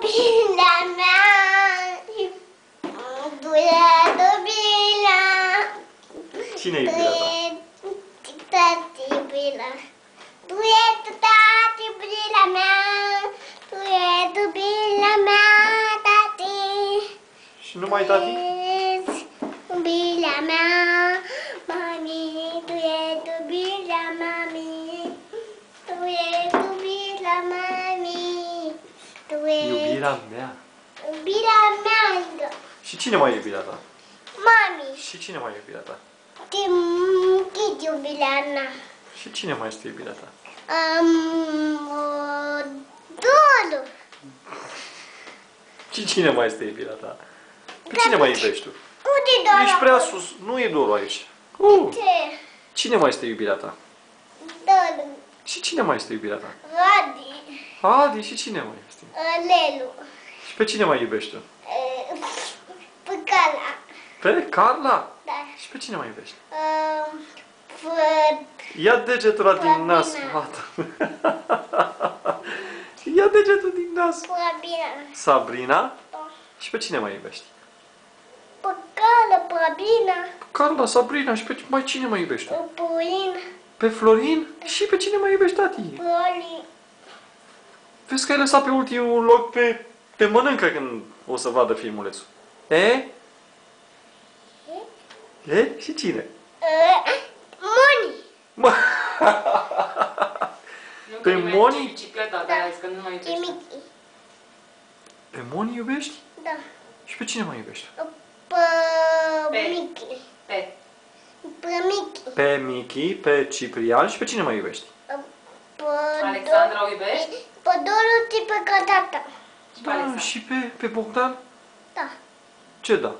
Bila mea. Duretă bila. Cine e iubirea ta? Tati bila. Duretă tati bila mea. Duretă bila mea, tati. Și numai tati? Bila mea, mami. Duretă bila mami. Duretă bila mami. Iubirea mea. Iubirea mea. Și cine mai e iubirea ta? Mami. Și cine mai e iubirea ta? Chid iubirea mea. Și cine mai este iubirea ta? Dolu. Și cine mai este iubirea ta? Pe cine mai iubești tu? Unde Dolu? Ești prea sus. Nu e Doru aici. Ce? Cine mai este iubirea ta? Dolu. Și cine mai este iubirea ta? Radi. Adi, și cine mai este? Lelu. Și pe cine mai iubești tu? Păcala. Pe Carla? Da. Și pe cine mai iubești? Fă... Ia degetul ăla din nas, Flabina. fata. Ia degetul din nas. Flabina. Sabrina? Da. Și pe cine mai iubești? Păcala, Flabina. Carla, Sabrina și pe mai cine mai iubești tu? Pulin. Pe Florin? Și pe cine mai iubești, tati? Poli. Vezi că ai lăsat pe ultimul loc pe mănâncă când o să vadă filmulețul. E? E? Și cine? Moni. Mă. Nu, Pe că nimeni Moni? Bicicleta, da, că nu mai iubește. Chimichi. Pe Moni iubești? Da. Și pe cine mai iubești? Michi. Pe. Michi. Pe Michi, pe Ciprian și pe cine mai iubești? Alexandra o iubești? Pădorul tipă ca tata. Și pe Da, Alexandra. și pe Bogdan? Da. Ce da?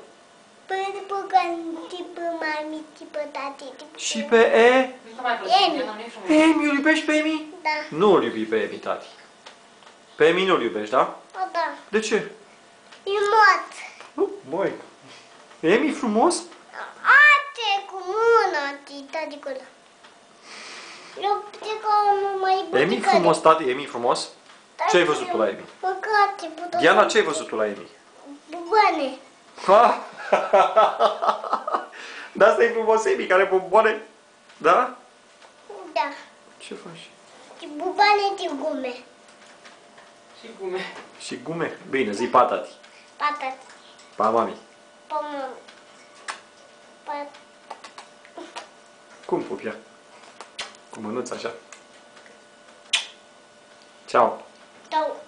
Pădorul tipă mami, tipă tati, tipă... Și pe E? Nu s-a mai plăcut, Emi. nu e frumos. Emi, îl iubești pe Emi? Da. Nu îl iubi pe Emi, tati. Pe Emi nu îl iubești, da? O, da. De ce? E mort. Băi, Emi frumos? Ate cu mâna, tati, cu ăla. Eu zic că nu mai bun. Emi frumos, tati, Emi frumos? Ce ai văzut tu la Emi? Măcate, putem... Diana, ce ai văzut tu la Emi? Buboane. Ha? Da, asta e frumos, Emi, care bomboane? Da? Da. Ce faci? Buboane de gume. Și gume. Și gume? Bine, zi pa, tati. Patat. Pa, mami. Pomon. Cum pup ea? Cu mânuța așa. Ceau. Tau.